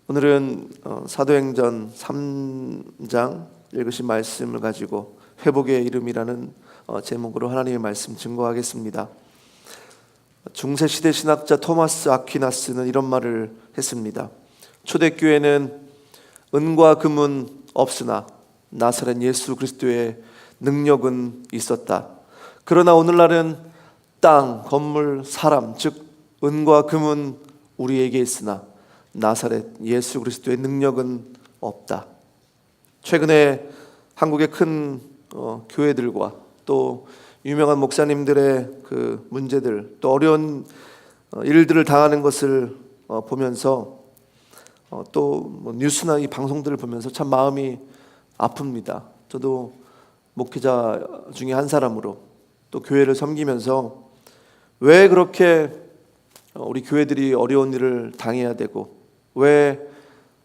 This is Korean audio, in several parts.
오늘은 사도행전 3장 읽으신 말씀을 가지고 회복의 이름이라는 제목으로 하나님의 말씀 증거하겠습니다. 중세시대 신학자 토마스 아퀴나스는 이런 말을 했습니다. 초대교회는 은과 금은 없으나 나사렛 예수 그리스도의 능력은 있었다. 그러나 오늘날은 땅, 건물, 사람, 즉 은과 금은 우리에게 있으나 나사렛 예수 그리스도의 능력은 없다. 최근에 한국의 큰 교회들과 또 유명한 목사님들의 그 문제들, 또 어려운 일들을 당하는 것을 보면서 또 뉴스나 이 방송들을 보면서 참 마음이 아픕니다. 저도 목회자 중에 한 사람으로 또 교회를 섬기면서 왜 그렇게 우리 교회들이 어려운 일을 당해야 되고 왜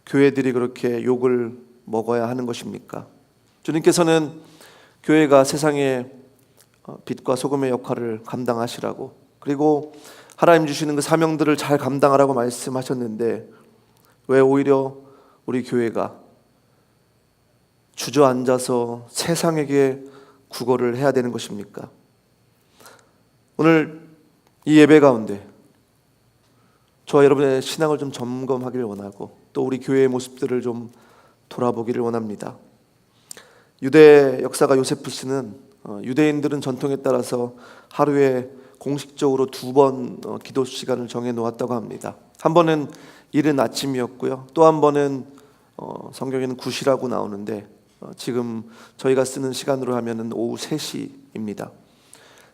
교회들이 그렇게 욕을 먹어야 하는 것입니까? 주님께서는 교회가 세상의 빛과 소금의 역할을 감당하시라고, 그리고 하나님 주시는 그 사명들을 잘 감당하라고 말씀하셨는데 왜 오히려 우리 교회가 주저앉아서 세상에게 구걸을 해야 되는 것입니까? 오늘 이 예배 가운데 저와 여러분의 신앙을 좀 점검하기를 원하고 또 우리 교회의 모습들을 좀 돌아보기를 원합니다. 유대 역사가 요세푸스는 유대인들은 전통에 따라서 하루에 공식적으로 2번 기도 시간을 정해 놓았다고 합니다. 한 번은 이른 아침이었고요, 또 한 번은 성경에는 9시라고 나오는데 지금 저희가 쓰는 시간으로 하면은 오후 3시입니다.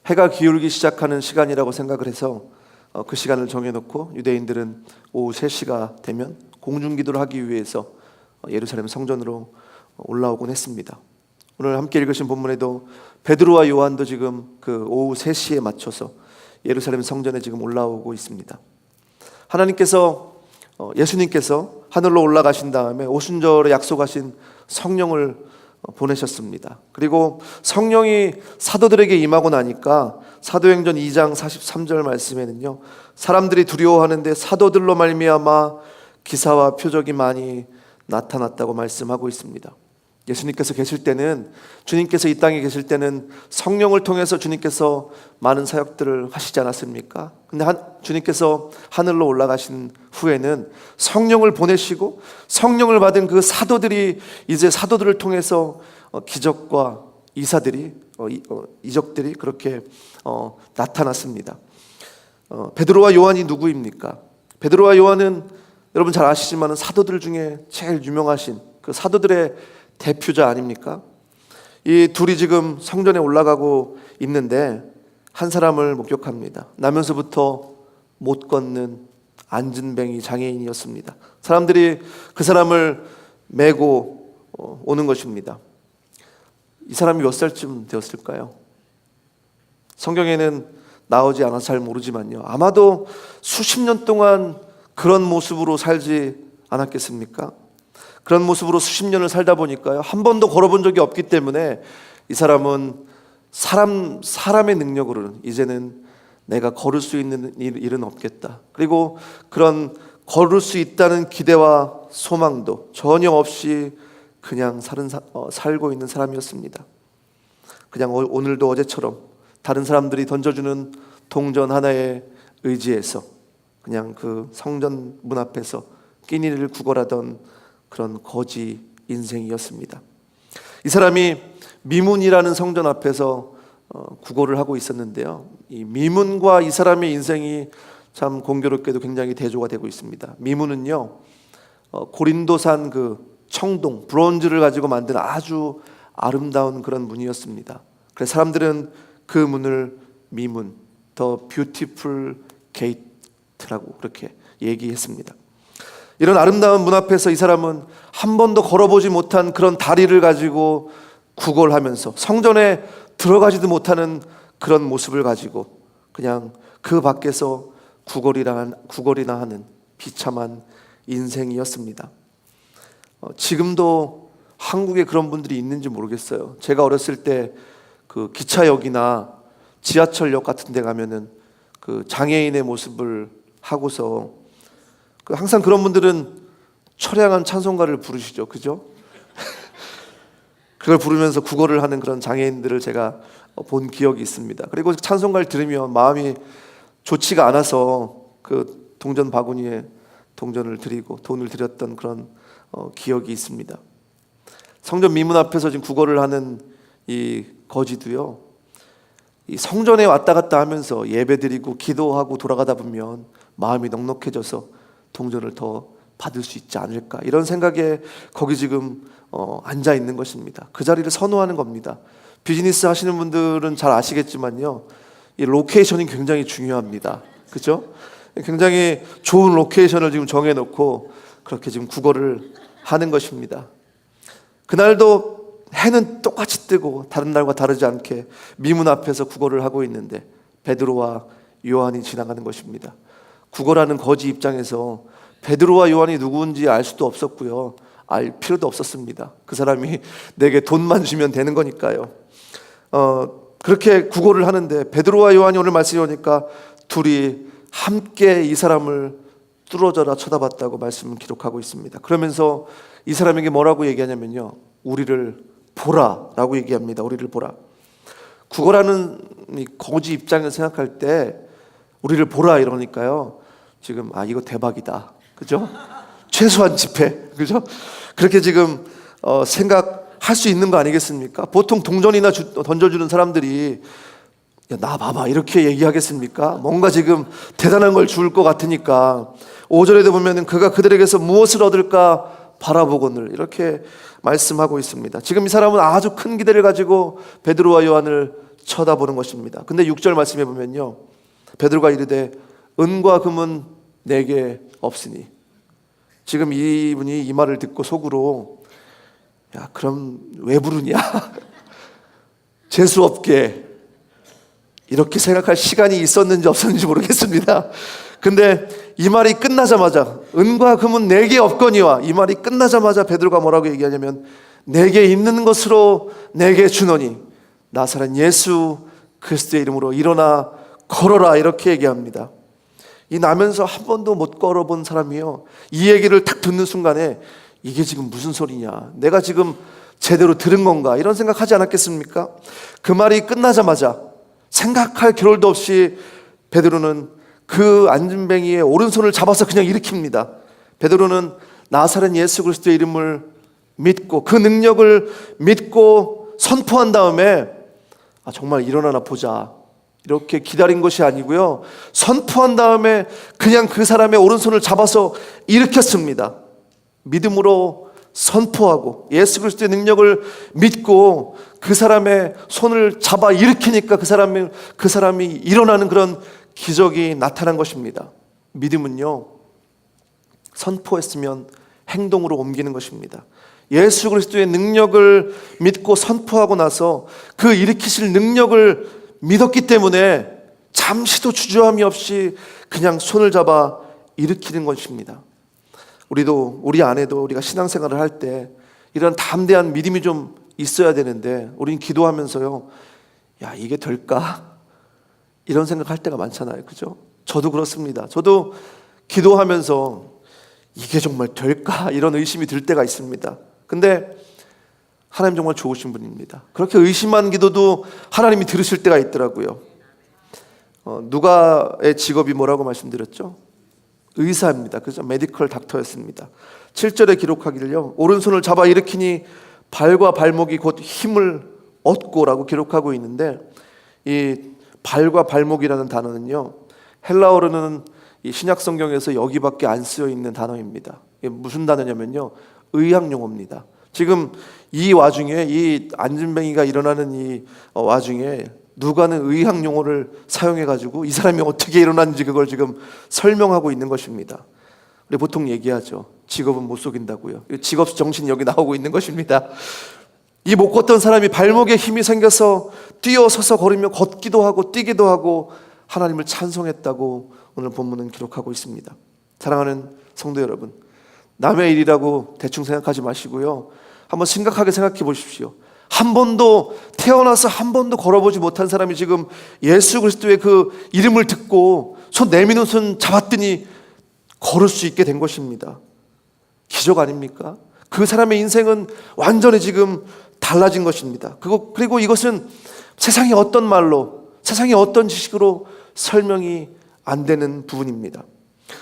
해가 기울기 시작하는 시간이라고 생각을 해서 그 시간을 정해놓고 유대인들은 오후 3시가 되면 공중기도를 하기 위해서 예루살렘 성전으로 올라오곤 했습니다. 오늘 함께 읽으신 본문에도 베드로와 요한도 지금 그 오후 3시에 맞춰서 예루살렘 성전에 지금 올라오고 있습니다. 예수님께서 하늘로 올라가신 다음에 오순절에 약속하신 성령을 보내셨습니다. 그리고 성령이 사도들에게 임하고 나니까 사도행전 2장 43절 말씀에는요, 사람들이 두려워하는데 사도들로 말미암아 기사와 표적이 많이 나타났다고 말씀하고 있습니다. 예수님께서 계실 때는, 주님께서 이 땅에 계실 때는 성령을 통해서 주님께서 많은 사역들을 하시지 않았습니까? 근데 주님께서 하늘로 올라가신 후에는 성령을 보내시고 성령을 받은 그 사도들이 이제 사도들을 통해서 기적과 이적들이 그렇게 나타났습니다. 베드로와 요한이 누구입니까? 베드로와 요한은 여러분 잘 아시지만 사도들 중에 제일 유명하신 그 사도들의 대표자 아닙니까? 이 둘이 지금 성전에 올라가고 있는데 한 사람을 목격합니다. 나면서부터 못 걷는 안진뱅이 장애인이었습니다. 사람들이 그 사람을 메고 오는 것입니다. 이 사람이 몇 살쯤 되었을까요? 성경에는 나오지 않아서 잘 모르지만요, 아마도 수십 년 동안 그런 모습으로 살지 않았겠습니까? 그런 모습으로 수십 년을 살다 보니까요, 한 번도 걸어본 적이 없기 때문에 이 사람은 사람의 능력으로는 이제는 내가 걸을 수 있는 일은 없겠다. 그리고 그런 걸을 수 있다는 기대와 소망도 전혀 없이 그냥 살고 있는 사람이었습니다. 그냥 오늘도 어제처럼 다른 사람들이 던져주는 동전 하나에 의지해서 그냥 그 성전 문 앞에서 끼니를 구걸하던 그런 거지 인생이었습니다. 이 사람이 미문이라는 성전 앞에서 구걸을 하고 있었는데요, 이 미문과 이 사람의 인생이 참 공교롭게도 굉장히 대조가 되고 있습니다. 미문은요, 고린도산 그 청동 브론즈를 가지고 만든 아주 아름다운 그런 문이었습니다. 그래서 사람들은 그 문을 미문, 더 뷰티풀 게이트라고 그렇게 얘기했습니다. 이런 아름다운 문 앞에서 이 사람은 한 번도 걸어보지 못한 그런 다리를 가지고 구걸하면서 성전에 들어가지도 못하는 그런 모습을 가지고 그냥 그 밖에서 구걸이나 하는 비참한 인생이었습니다. 지금도 한국에 그런 분들이 있는지 모르겠어요. 제가 어렸을 때 그 기차역이나 지하철역 같은 데 가면은 그 장애인의 모습을 하고서 항상 그런 분들은 처량한 찬송가를 부르시죠. 그죠? 그걸 부르면서 구걸을 하는 그런 장애인들을 제가 본 기억이 있습니다. 그리고 찬송가를 들으면 마음이 좋지가 않아서 그 동전 바구니에 동전을 드리고 돈을 드렸던 그런 기억이 있습니다. 성전 미문 앞에서 지금 구걸을 하는 이 거지도요, 이 성전에 왔다 갔다 하면서 예배드리고 기도하고 돌아가다 보면 마음이 넉넉해져서 동전을 더 받을 수 있지 않을까, 이런 생각에 거기 지금 앉아 있는 것입니다. 그 자리를 선호하는 겁니다. 비즈니스 하시는 분들은 잘 아시겠지만요, 이 로케이션이 굉장히 중요합니다. 그죠? 굉장히 좋은 로케이션을 지금 정해놓고 그렇게 지금 구걸을 하는 것입니다. 그날도 해는 똑같이 뜨고 다른 날과 다르지 않게 미문 앞에서 구걸을 하고 있는데 베드로와 요한이 지나가는 것입니다. 구걸하는 거지 입장에서 베드로와 요한이 누구인지 알 수도 없었고요, 알 필요도 없었습니다. 그 사람이 내게 돈만 주면 되는 거니까요. 그렇게 구걸을 하는데 베드로와 요한이 오늘 말씀이 오니까 둘이 함께 이 사람을 뚫어져라 쳐다봤다고 말씀을 기록하고 있습니다. 그러면서 이 사람에게 뭐라고 얘기하냐면요, 우리를 보라 라고 얘기합니다. 우리를 보라. 구걸하는 이 거지 입장에서 생각할 때 우리를 보라 이러니까요, 지금 이거 대박이다, 그죠? 최소한 집회, 그죠? 그렇게 지금 생각할 수 있는 거 아니겠습니까? 보통 동전이나 던져주는 사람들이 야, 나 봐봐 이렇게 얘기하겠습니까? 뭔가 지금 대단한 걸 줄 것 같으니까 5절에도 보면 그가 그들에게서 무엇을 얻을까 바라보거늘 이렇게 말씀하고 있습니다. 지금 이 사람은 아주 큰 기대를 가지고 베드로와 요한을 쳐다보는 것입니다. 근데 6절 말씀해 보면요, 베드로가 이르되 은과 금은 내게 없으니. 지금 이분이 이 말을 듣고 속으로 야, 그럼 왜 부르냐? 재수없게, 이렇게 생각할 시간이 있었는지 없었는지 모르겠습니다. 근데 이 말이 끝나자마자 은과 금은 내게 없거니와, 이 말이 끝나자마자 베드로가 뭐라고 얘기하냐면 내게 있는 것으로 내게 주노니 나사렛 예수 그리스도의 이름으로 일어나 걸어라, 이렇게 얘기합니다. 이 나면서 한 번도 못 걸어본 사람이요, 이 얘기를 딱 듣는 순간에 이게 지금 무슨 소리냐, 내가 지금 제대로 들은 건가, 이런 생각하지 않았겠습니까? 그 말이 끝나자마자 생각할 겨를도 없이 베드로는 그 안진뱅이의 오른손을 잡아서 그냥 일으킵니다. 베드로는 나사렛 예수 그리스도의 이름을 믿고 그 능력을 믿고 선포한 다음에 정말 일어나나 보자 이렇게 기다린 것이 아니고요, 선포한 다음에 그냥 그 사람의 오른손을 잡아서 일으켰습니다. 믿음으로 선포하고 예수 그리스도의 능력을 믿고 그 사람의 손을 잡아 일으키니까 그 사람이 일어나는 그런 기적이 나타난 것입니다. 믿음은요, 선포했으면 행동으로 옮기는 것입니다. 예수 그리스도의 능력을 믿고 선포하고 나서 그 일으키실 능력을 믿었기 때문에 잠시도 주저함이 없이 그냥 손을 잡아 일으키는 것입니다. 우리 안에도 우리가 신앙생활을 할 때 이런 담대한 믿음이 좀 있어야 되는데 우리는 기도하면서요, 야, 이게 될까? 이런 생각할 때가 많잖아요, 그죠? 저도 그렇습니다. 저도 기도하면서 이게 정말 될까? 이런 의심이 들 때가 있습니다. 근데 하나님 정말 좋으신 분입니다. 그렇게 의심한 기도도 하나님이 들으실 때가 있더라고요. 누가의 직업이 뭐라고 말씀드렸죠? 의사입니다. 그죠? 메디컬 닥터였습니다. 7절에 기록하기를요, 오른손을 잡아 일으키니 발과 발목이 곧 힘을 얻고라고 기록하고 있는데, 이 발과 발목이라는 단어는요, 헬라어로는 이 신약 성경에서 여기밖에 안 쓰여 있는 단어입니다. 이게 무슨 단어냐면요, 의학 용어입니다. 지금 이 와중에, 이 안진뱅이가 일어나는 이 와중에 누가는 의학 용어를 사용해가지고 이 사람이 어떻게 일어났는지 그걸 지금 설명하고 있는 것입니다. 우리 보통 얘기하죠, 직업은 못 속인다고요. 직업 정신이 여기 나오고 있는 것입니다. 이 못 걷던 사람이 발목에 힘이 생겨서 뛰어서서 걸으며 걷기도 하고 뛰기도 하고 하나님을 찬송했다고 오늘 본문은 기록하고 있습니다. 사랑하는 성도 여러분, 남의 일이라고 대충 생각하지 마시고요, 한번 심각하게 생각해 보십시오. 한 번도, 태어나서 한 번도 걸어보지 못한 사람이 지금 예수 그리스도의 그 이름을 듣고 손 내미는 손 잡았더니 걸을 수 있게 된 것입니다. 기적 아닙니까? 그 사람의 인생은 완전히 지금 달라진 것입니다. 그리고 이것은 세상의 어떤 말로, 세상의 어떤 지식으로 설명이 안 되는 부분입니다.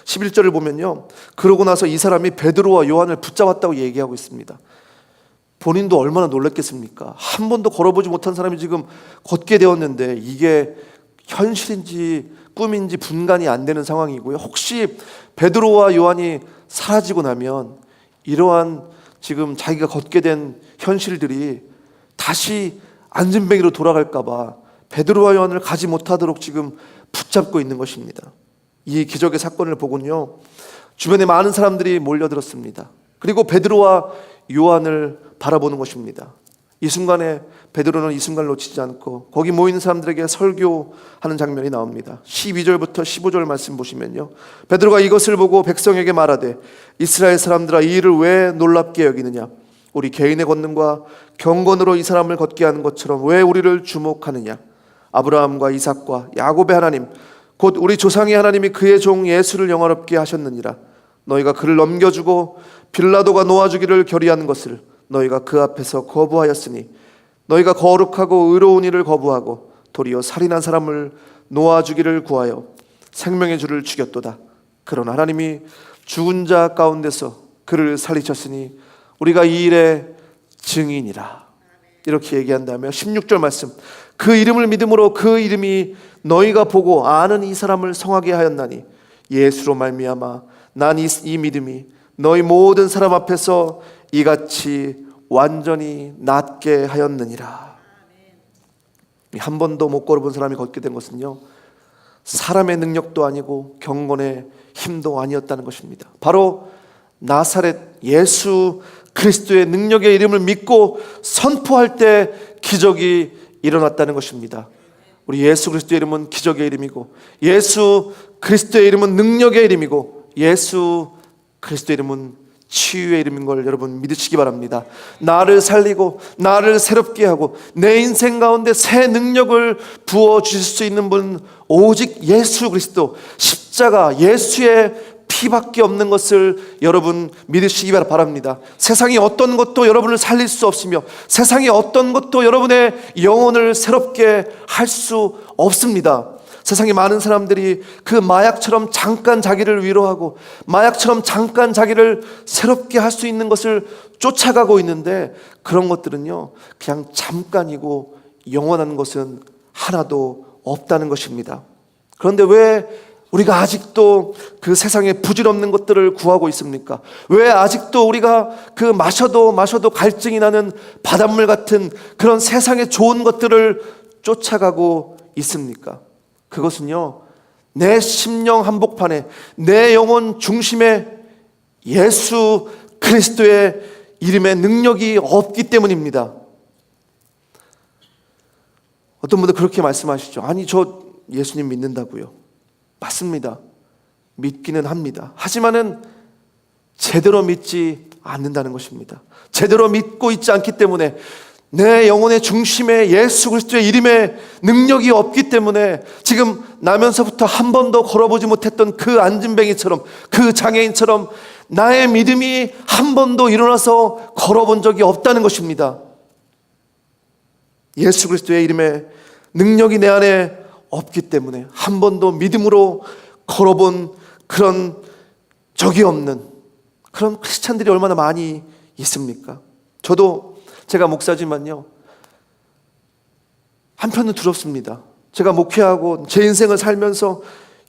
11절을 보면요, 그러고 나서 이 사람이 베드로와 요한을 붙잡았다고 얘기하고 있습니다. 본인도 얼마나 놀랐겠습니까? 한 번도 걸어보지 못한 사람이 지금 걷게 되었는데 이게 현실인지 꿈인지 분간이 안 되는 상황이고요. 혹시 베드로와 요한이 사라지고 나면 이러한 지금 자기가 걷게 된 현실들이 다시 안진뱅이로 돌아갈까 봐 베드로와 요한을 가지 못하도록 지금 붙잡고 있는 것입니다. 이 기적의 사건을 보군요, 주변에 많은 사람들이 몰려들었습니다. 그리고 베드로와 요한을 바라보는 것입니다. 이 순간에 베드로는 이 순간을 놓치지 않고 거기 모이는 사람들에게 설교하는 장면이 나옵니다. 12절부터 15절 말씀 보시면요, 베드로가 이것을 보고 백성에게 말하되 이스라엘 사람들아, 이 일을 왜 놀랍게 여기느냐? 우리 개인의 권능과 경건으로 이 사람을 걷게 하는 것처럼 왜 우리를 주목하느냐? 아브라함과 이삭과 야곱의 하나님 곧 우리 조상의 하나님이 그의 종 예수를 영화롭게 하셨느니라. 너희가 그를 넘겨주고 빌라도가 놓아주기를 결의하는 것을 너희가 그 앞에서 거부하였으니 너희가 거룩하고 의로운 일을 거부하고 도리어 살인한 사람을 놓아주기를 구하여 생명의 주를 죽였도다. 그러나 하나님이 죽은 자 가운데서 그를 살리셨으니 우리가 이 일의 증인이라. 이렇게 얘기한 다음에 16절 말씀, 그 이름을 믿음으로 그 이름이 너희가 보고 아는 이 사람을 성하게 하였나니 예수로 말미암아 난 이 믿음이 너희 모든 사람 앞에서 이같이 완전히 낫게 하였느니라. 한 번도 못 걸어본 사람이 걷게 된 것은요, 사람의 능력도 아니고 경건의 힘도 아니었다는 것입니다. 바로 나사렛 예수 그리스도의 능력의 이름을 믿고 선포할 때 기적이 일어났다는 것입니다. 우리 예수 그리스도의 이름은 기적의 이름이고 예수 그리스도의 이름은 능력의 이름이고 예수 그리스도의 이름은 치유의 이름인 걸 여러분 믿으시기 바랍니다. 나를 살리고 나를 새롭게 하고 내 인생 가운데 새 능력을 부어주실 수 있는 분 오직 예수 그리스도, 십자가 예수의 피밖에 없는 것을 여러분 믿으시기 바랍니다. 세상의 어떤 것도 여러분을 살릴 수 없으며 세상의 어떤 것도 여러분의 영혼을 새롭게 할 수 없습니다. 세상에 많은 사람들이 그 마약처럼 잠깐 자기를 위로하고 마약처럼 잠깐 자기를 새롭게 할 수 있는 것을 쫓아가고 있는데 그런 것들은요, 그냥 잠깐이고 영원한 것은 하나도 없다는 것입니다. 그런데 왜 우리가 아직도 그 세상에 부질없는 것들을 구하고 있습니까? 왜 아직도 우리가 그 마셔도 갈증이 나는 바닷물 같은 그런 세상에 좋은 것들을 쫓아가고 있습니까? 그것은요, 내 심령 한복판에 내 영혼 중심에 예수 그리스도의 이름의 능력이 없기 때문입니다. 어떤 분들 그렇게 말씀하시죠. 아니, 저 예수님 믿는다고요. 맞습니다. 믿기는 합니다. 하지만은 제대로 믿지 않는다는 것입니다. 제대로 믿고 있지 않기 때문에 내 영혼의 중심에 예수 그리스도의 이름의 능력이 없기 때문에 지금 나면서부터 한 번도 걸어보지 못했던 그 안진뱅이처럼, 그 장애인처럼 나의 믿음이 한 번도 일어나서 걸어본 적이 없다는 것입니다. 예수 그리스도의 이름의 능력이 내 안에 없기 때문에 한 번도 믿음으로 걸어본 그런 적이 없는 그런 크리스찬들이 얼마나 많이 있습니까? 저도 제가 목사지만요, 한편은 두렵습니다. 제가 목회하고 제 인생을 살면서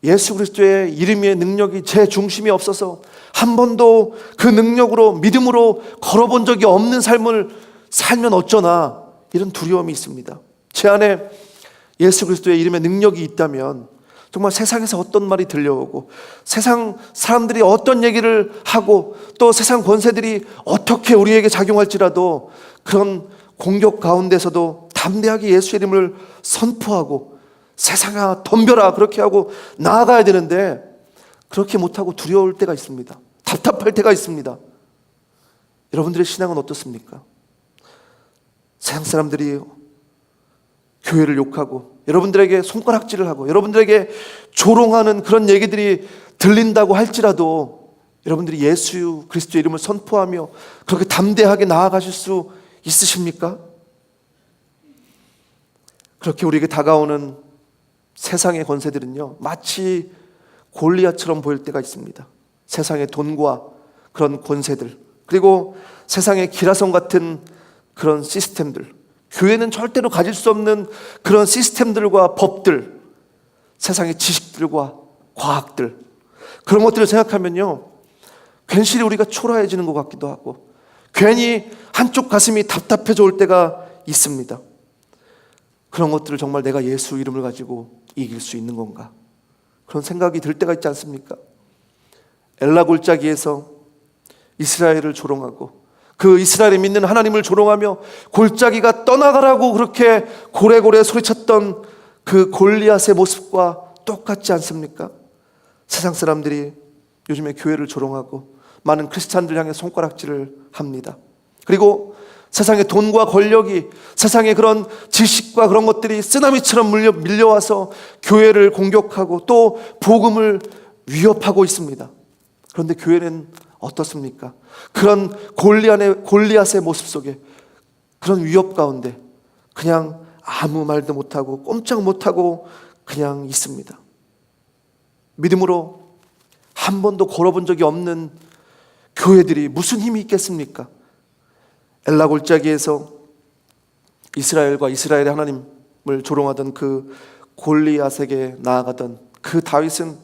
예수 그리스도의 이름의 능력이 제 중심에 없어서 한 번도 그 능력으로 믿음으로 걸어본 적이 없는 삶을 살면 어쩌나 이런 두려움이 있습니다. 제 안에 예수 그리스도의 이름의 능력이 있다면 정말 세상에서 어떤 말이 들려오고 세상 사람들이 어떤 얘기를 하고 또 세상 권세들이 어떻게 우리에게 작용할지라도 그런 공격 가운데서도 담대하게 예수의 이름을 선포하고 세상아 덤벼라 그렇게 하고 나아가야 되는데 그렇게 못하고 두려울 때가 있습니다. 답답할 때가 있습니다. 여러분들의 신앙은 어떻습니까? 세상 사람들이 교회를 욕하고 여러분들에게 손가락질을 하고 여러분들에게 조롱하는 그런 얘기들이 들린다고 할지라도 여러분들이 예수 그리스도의 이름을 선포하며 그렇게 담대하게 나아가실 수 있으십니까? 그렇게 우리에게 다가오는 세상의 권세들은요, 마치 골리앗처럼 보일 때가 있습니다. 세상의 돈과 그런 권세들, 그리고 세상의 기라성 같은 그런 시스템들, 교회는 절대로 가질 수 없는 그런 시스템들과 법들, 세상의 지식들과 과학들, 그런 것들을 생각하면요, 괜시리 우리가 초라해지는 것 같기도 하고 괜히 한쪽 가슴이 답답해져 올 때가 있습니다. 그런 것들을 정말 내가 예수 이름을 가지고 이길 수 있는 건가? 그런 생각이 들 때가 있지 않습니까? 엘라 골짜기에서 이스라엘을 조롱하고 그 이스라엘이 믿는 하나님을 조롱하며 골짜기가 떠나가라고 그렇게 고래고래 소리쳤던 그 골리앗의 모습과 똑같지 않습니까? 세상 사람들이 요즘에 교회를 조롱하고 많은 크리스찬들 향해 손가락질을 합니다. 그리고 세상의 돈과 권력이, 세상의 그런 지식과 그런 것들이 쓰나미처럼 밀려와서 교회를 공격하고 또 복음을 위협하고 있습니다. 그런데 교회는 어떻습니까? 그런 골리앗의 모습 속에, 그런 위협 가운데 그냥 아무 말도 못하고 꼼짝 못하고 그냥 있습니다. 믿음으로 한 번도 걸어본 적이 없는 교회들이 무슨 힘이 있겠습니까? 엘라 골짜기에서 이스라엘과 이스라엘의 하나님을 조롱하던 그 골리앗에게 나아가던 그 다윗은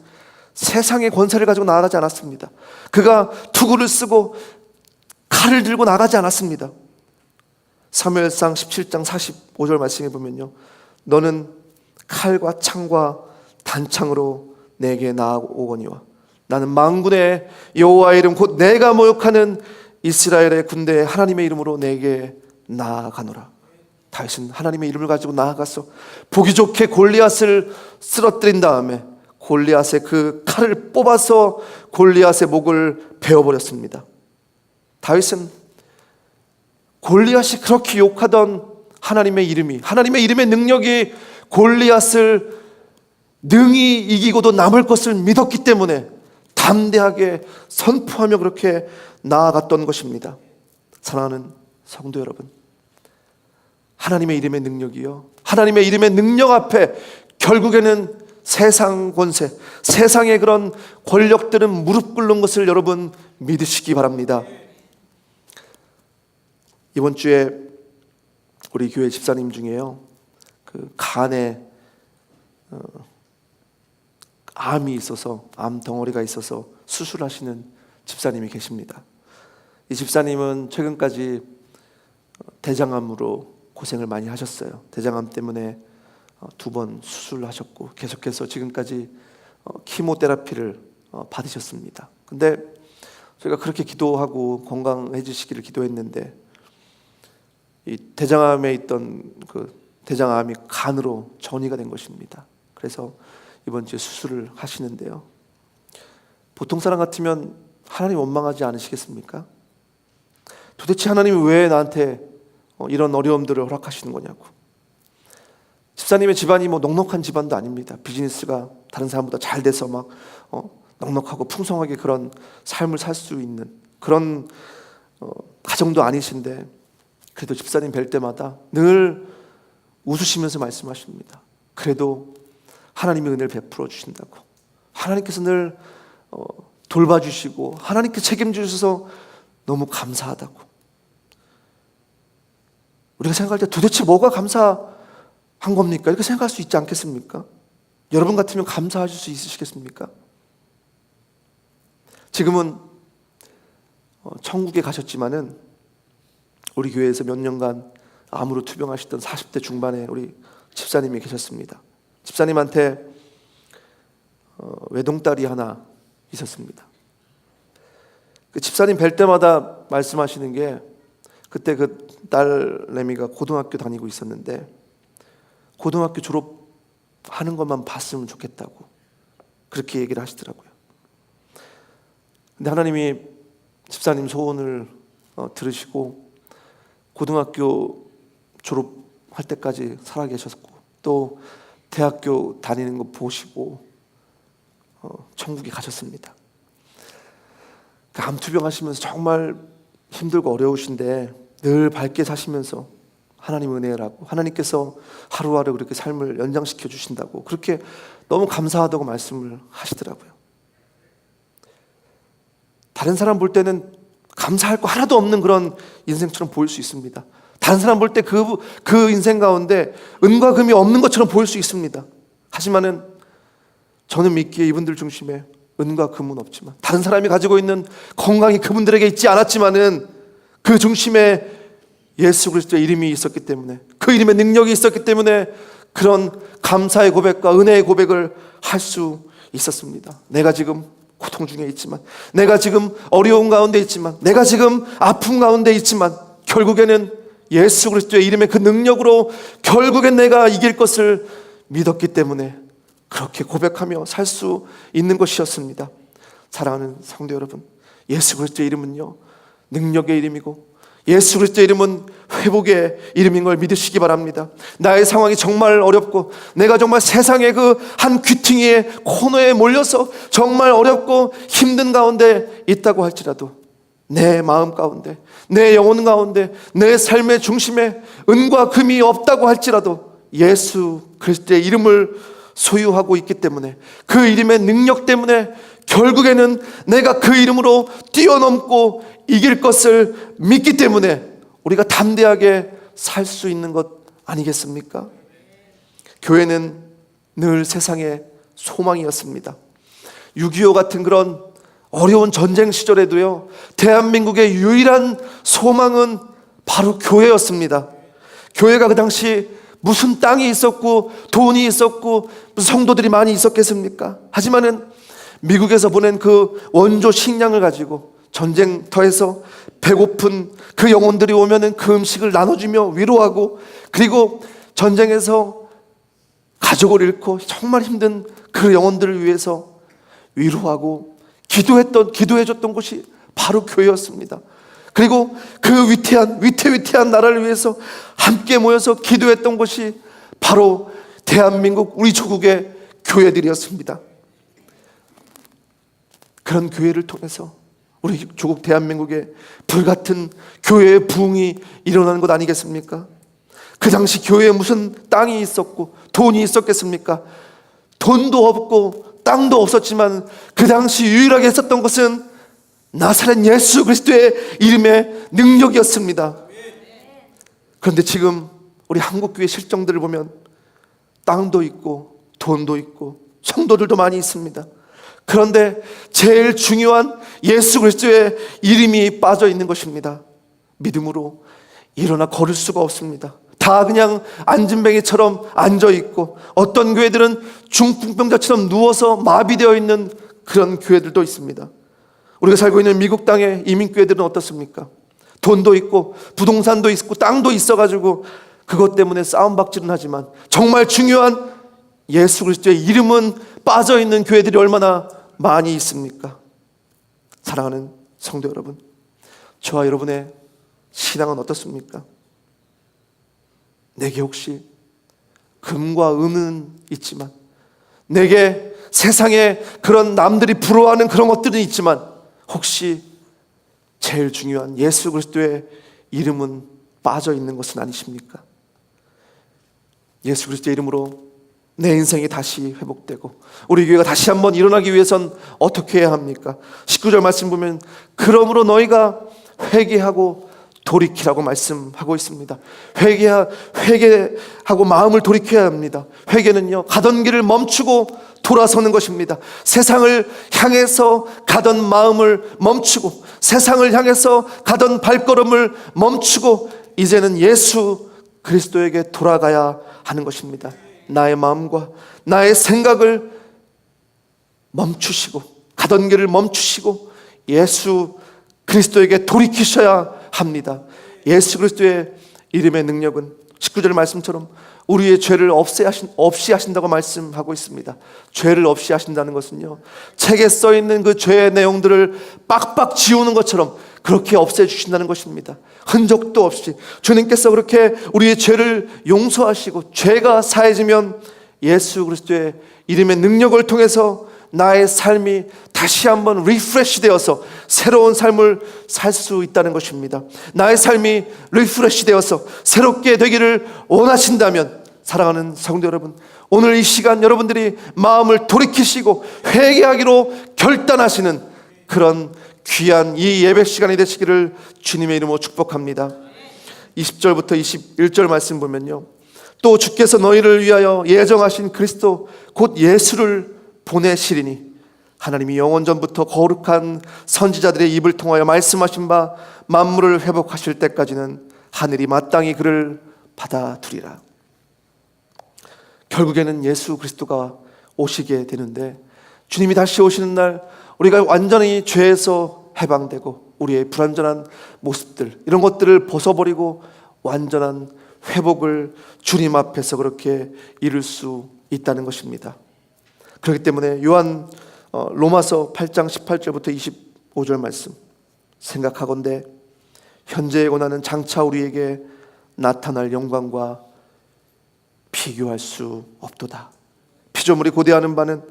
세상의 권세를 가지고 나아가지 않았습니다. 그가 투구를 쓰고 칼을 들고 나가지 않았습니다. 사무엘상 17장 45절 말씀해 보면요, 너는 칼과 창과 단창으로 내게 나아오거니와 나는 만군의 여호와의 이름 곧 내가 모욕하는 이스라엘의 군대의 하나님의 이름으로 내게 나아가노라. 다윗은 하나님의 이름을 가지고 나아가서 보기 좋게 골리앗을 쓰러뜨린 다음에 골리앗의 그 칼을 뽑아서 골리앗의 목을 베어버렸습니다. 다윗은 골리앗이 그렇게 욕하던 하나님의 이름이, 하나님의 이름의 능력이 골리앗을 능히 이기고도 남을 것을 믿었기 때문에 담대하게 선포하며 그렇게 나아갔던 것입니다. 사랑하는 성도 여러분, 하나님의 이름의 능력이요, 하나님의 이름의 능력 앞에 결국에는 세상 권세, 세상의 그런 권력들은 무릎 꿇는 것을 여러분 믿으시기 바랍니다. 이번 주에 우리 교회 집사님 중에요, 그 간에 암이 있어서, 암 덩어리가 있어서 수술하시는 집사님이 계십니다. 이 집사님은 최근까지 대장암으로 고생을 많이 하셨어요. 대장암 때문에 2번 수술하셨고 계속해서 지금까지 키모테라피를 받으셨습니다. 근데 저희가 그렇게 기도하고 건강해지시기를 기도했는데 이 대장암에 있던 그 대장암이 간으로 전이가 된 것입니다. 그래서 이번 주에 수술을 하시는데요, 보통 사람 같으면 하나님 원망하지 않으시겠습니까? 도대체 하나님이 왜 나한테 이런 어려움들을 허락하시는 거냐고. 집사님의 집안이 뭐 넉넉한 집안도 아닙니다. 비즈니스가 다른 사람보다 잘 돼서 막 넉넉하고 풍성하게 그런 삶을 살 수 있는 그런 가정도 아니신데, 그래도 집사님 뵐 때마다 늘 웃으시면서 말씀하십니다. 그래도 하나님이 은혜를 베풀어 주신다고, 하나님께서 늘 돌봐주시고 하나님께 책임져 주셔서 너무 감사하다고. 우리가 생각할 때 도대체 뭐가 감사한 겁니까? 이렇게 생각할 수 있지 않겠습니까? 여러분 같으면 감사하실 수 있으시겠습니까? 지금은 천국에 가셨지만은 우리 교회에서 몇 년간 암으로 투병하시던 40대 중반의 우리 집사님이 계셨습니다. 집사님한테 외동딸이 하나 있었습니다. 그 집사님 뵐 때마다 말씀하시는 게, 그때 그 딸내미가 고등학교 다니고 있었는데 고등학교 졸업하는 것만 봤으면 좋겠다고 그렇게 얘기를 하시더라고요. 근데 하나님이 집사님 소원을 들으시고 고등학교 졸업할 때까지 살아계셨고 또 대학교 다니는 거 보시고 천국에 가셨습니다. 암투병 하시면서 정말 힘들고 어려우신데 늘 밝게 사시면서 하나님 은혜라고, 하나님께서 하루하루 그렇게 삶을 연장시켜 주신다고, 그렇게 너무 감사하다고 말씀을 하시더라고요. 다른 사람 볼 때는 감사할 거 하나도 없는 그런 인생처럼 보일 수 있습니다. 다른 사람 볼 때 그 인생 가운데 은과 금이 없는 것처럼 보일 수 있습니다. 하지만은 저는 믿기에 이분들 중심에 은과 금은 없지만, 다른 사람이 가지고 있는 건강이 그분들에게 있지 않았지만은 그 중심에 예수 그리스도의 이름이 있었기 때문에, 그 이름의 능력이 있었기 때문에 그런 감사의 고백과 은혜의 고백을 할 수 있었습니다. 내가 지금 고통 중에 있지만, 내가 지금 어려운 가운데 있지만, 내가 지금 아픔 가운데 있지만, 결국에는 예수 그리스도의 이름의 그 능력으로 결국엔 내가 이길 것을 믿었기 때문에 그렇게 고백하며 살 수 있는 것이었습니다. 사랑하는 성도 여러분, 예수 그리스도의 이름은요, 능력의 이름이고 예수 그리스도의 이름은 회복의 이름인 걸 믿으시기 바랍니다. 나의 상황이 정말 어렵고 내가 정말 세상의 그 한 귀퉁이에 코너에 몰려서 정말 어렵고 힘든 가운데 있다고 할지라도, 내 마음 가운데, 내 영혼 가운데, 내 삶의 중심에 은과 금이 없다고 할지라도 예수 그리스도의 이름을 소유하고 있기 때문에, 그 이름의 능력 때문에 결국에는 내가 그 이름으로 뛰어넘고 이길 것을 믿기 때문에 우리가 담대하게 살 수 있는 것 아니겠습니까? 교회는 늘 세상의 소망이었습니다. 6.25 같은 그런 어려운 전쟁 시절에도요, 대한민국의 유일한 소망은 바로 교회였습니다. 교회가 그 당시 무슨 땅이 있었고 돈이 있었고 무슨 성도들이 많이 있었겠습니까? 하지만은 미국에서 보낸 그 원조 식량을 가지고 전쟁터에서 배고픈 그 영혼들이 오면은 그 음식을 나눠주며 위로하고, 그리고 전쟁에서 가족을 잃고 정말 힘든 그 영혼들을 위해서 위로하고 기도해줬던 곳이 바로 교회였습니다. 그리고 그 위태위태한 나라를 위해서 함께 모여서 기도했던 곳이 바로 대한민국, 우리 조국의 교회들이었습니다. 그런 교회를 통해서 우리 조국 대한민국에 불같은 교회의 부흥이 일어나는 것 아니겠습니까? 그 당시 교회에 무슨 땅이 있었고 돈이 있었겠습니까? 돈도 없고 땅도 없었지만 그 당시 유일하게 있었던 것은 나사렛 예수 그리스도의 이름의 능력이었습니다. 그런데 지금 우리 한국교회 실정들을 보면 땅도 있고 돈도 있고 성도들도 많이 있습니다. 그런데 제일 중요한 예수 그리스도의 이름이 빠져 있는 것입니다. 믿음으로 일어나 걸을 수가 없습니다. 다 그냥 안진뱅이처럼 앉아 있고, 어떤 교회들은 중풍병자처럼 누워서 마비되어 있는 그런 교회들도 있습니다. 우리가 살고 있는 미국 땅의 이민교회들은 어떻습니까? 돈도 있고 부동산도 있고 땅도 있어가지고 그것 때문에 싸움박질은 하지만 정말 중요한 예수 그리스도의 이름은 빠져있는 교회들이 얼마나 많이 있습니까? 사랑하는 성도 여러분, 저와 여러분의 신앙은 어떻습니까? 내게 혹시 금과 은은 있지만, 내게 세상에 그런 남들이 부러워하는 그런 것들은 있지만, 혹시 제일 중요한 예수 그리스도의 이름은 빠져 있는 것은 아니십니까? 예수 그리스도의 이름으로 내 인생이 다시 회복되고 우리 교회가 다시 한번 일어나기 위해선 어떻게 해야 합니까? 19절 말씀 보면 그러므로 너희가 회개하고 돌이키라고 말씀하고 있습니다. 회개하고 마음을 돌이켜야 합니다. 회개는요, 가던 길을 멈추고 돌아서는 것입니다. 세상을 향해서 가던 마음을 멈추고, 세상을 향해서 가던 발걸음을 멈추고 이제는 예수 그리스도에게 돌아가야 하는 것입니다. 나의 마음과 나의 생각을 멈추시고, 가던 길을 멈추시고 예수 그리스도에게 돌이키셔야 합니다. 예수 그리스도의 이름의 능력은 19절 말씀처럼 우리의 죄를 없이 하신다고 말씀하고 있습니다. 죄를 없이 하신다는 것은요, 책에 써있는 그 죄의 내용들을 빡빡 지우는 것처럼 그렇게 없애주신다는 것입니다. 흔적도 없이 주님께서 그렇게 우리의 죄를 용서하시고, 죄가 사해지면 예수 그리스도의 이름의 능력을 통해서 나의 삶이 다시 한번 리프레시 되어서 새로운 삶을 살 수 있다는 것입니다. 나의 삶이 리프레시 되어서 새롭게 되기를 원하신다면, 사랑하는 성도 여러분, 오늘 이 시간 여러분들이 마음을 돌이키시고 회개하기로 결단하시는 그런 귀한 이 예배 시간이 되시기를 주님의 이름으로 축복합니다. 20절부터 21절 말씀 보면요, 또 주께서 너희를 위하여 예정하신 그리스도 곧 예수를 보내시리니 하나님이 영원 전부터 거룩한 선지자들의 입을 통하여 말씀하신 바 만물을 회복하실 때까지는 하늘이 마땅히 그를 받아두리라. 결국에는 예수 그리스도가 오시게 되는데, 주님이 다시 오시는 날 우리가 완전히 죄에서 해방되고 우리의 불완전한 모습들, 이런 것들을 벗어버리고 완전한 회복을 주님 앞에서 그렇게 이룰 수 있다는 것입니다. 그렇기 때문에 로마서 8장 18절부터 25절 말씀, 생각하건대 현재의 고난은 장차 우리에게 나타날 영광과 비교할 수 없도다. 피조물이 고대하는 바는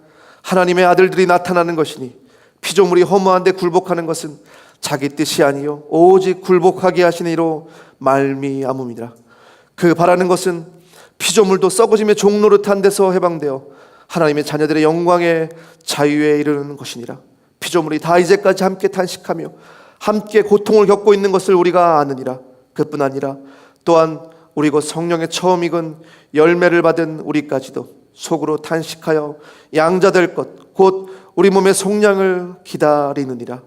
하나님의 아들들이 나타나는 것이니 피조물이 허무한데 굴복하는 것은 자기 뜻이 아니요 오직 굴복하게 하시는 이로 말미암음이라. 그 바라는 것은 피조물도 썩어짐의 종노릇한 데서 해방되어 하나님의 자녀들의 영광의 자유에 이르는 것이니라. 피조물이 다 이제까지 함께 탄식하며 함께 고통을 겪고 있는 것을 우리가 아느니라. 그뿐 아니라 또한 우리 곧 성령의 처음 익은 열매를 받은 우리까지도 속으로 탄식하여 양자될 것 곧 우리 몸의 속량을 기다리느니라.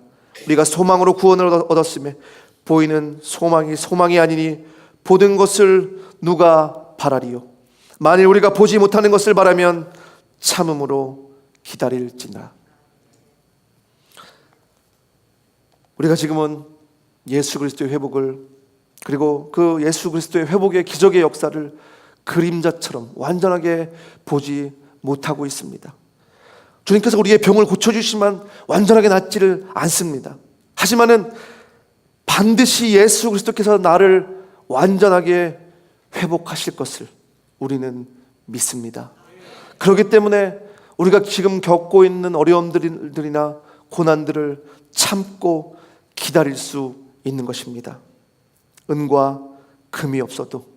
우리가 소망으로 구원을 얻었음에 보이는 소망이 소망이 아니니 보는 것을 누가 바라리요. 만일 우리가 보지 못하는 것을 바라면 참음으로 기다릴지나. 우리가 지금은 예수 그리스도의 회복을, 그리고 그 예수 그리스도의 회복의 기적의 역사를 그림자처럼 완전하게 보지 못하고 있습니다. 주님께서 우리의 병을 고쳐주시지만 완전하게 낫지를 않습니다. 하지만은 반드시 예수 그리스도께서 나를 완전하게 회복하실 것을 우리는 믿습니다. 그렇기 때문에 우리가 지금 겪고 있는 어려움들이나 고난들을 참고 기다릴 수 있는 것입니다. 은과 금이 없어도,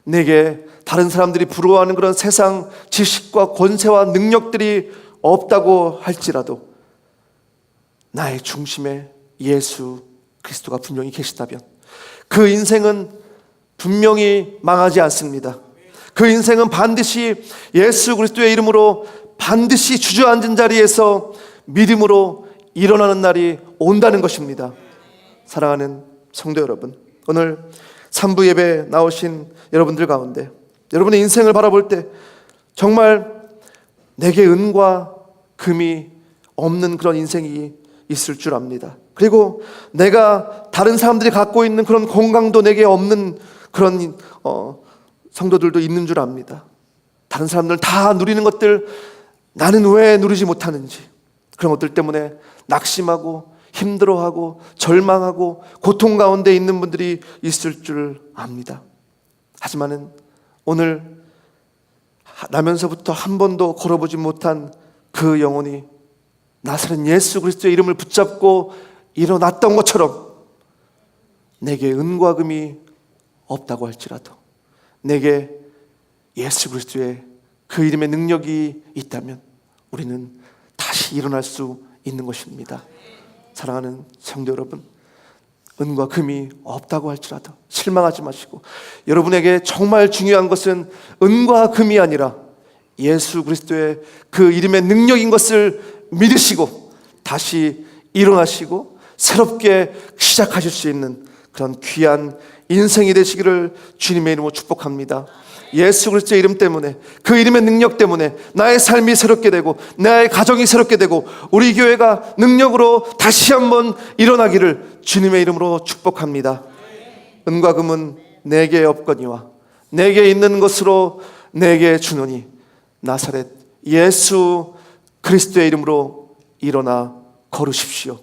내게 다른 사람들이 부러워하는 그런 세상 지식과 권세와 능력들이 없다고 할지라도 나의 중심에 예수 그리스도가 분명히 계시다면 그 인생은 분명히 망하지 않습니다. 그 인생은 반드시 예수 그리스도의 이름으로 반드시 주저앉은 자리에서 믿음으로 일어나는 날이 온다는 것입니다. 사랑하는 성도 여러분, 오늘 3부 예배 나오신 여러분들 가운데 여러분의 인생을 바라볼 때 정말 내게 은과 금이 없는 그런 인생이 있을 줄 압니다. 그리고 내가 다른 사람들이 갖고 있는 그런 건강도 내게 없는 그런 성도들도 있는 줄 압니다. 다른 사람들은 다 누리는 것들, 나는 왜 누리지 못하는지, 그런 것들 때문에 낙심하고 힘들어하고 절망하고 고통 가운데 있는 분들이 있을 줄 압니다. 하지만은 오늘 나면서부터 한 번도 걸어보지 못한 그 영혼이 나사렛 예수 그리스도의 이름을 붙잡고 일어났던 것처럼 내게 은과 금이 없다고 할지라도 내게 예수 그리스도의 그 이름의 능력이 있다면 우리는 다시 일어날 수 있는 것입니다. 사랑하는 성도 여러분, 은과 금이 없다고 할지라도 실망하지 마시고, 여러분에게 정말 중요한 것은 은과 금이 아니라 예수 그리스도의 그 이름의 능력인 것을 믿으시고 다시 일어나시고 새롭게 시작하실 수 있는 그런 귀한 인생이 되시기를 주님의 이름으로 축복합니다. 예수 그리스도의 이름 때문에, 그 이름의 능력 때문에 나의 삶이 새롭게 되고 나의 가정이 새롭게 되고 우리 교회가 능력으로 다시 한번 일어나기를 주님의 이름으로 축복합니다. 은과 금은 내게 없거니와 내게 있는 것으로 내게 주노니 나사렛 예수 그리스도의 이름으로 일어나 걸으십시오.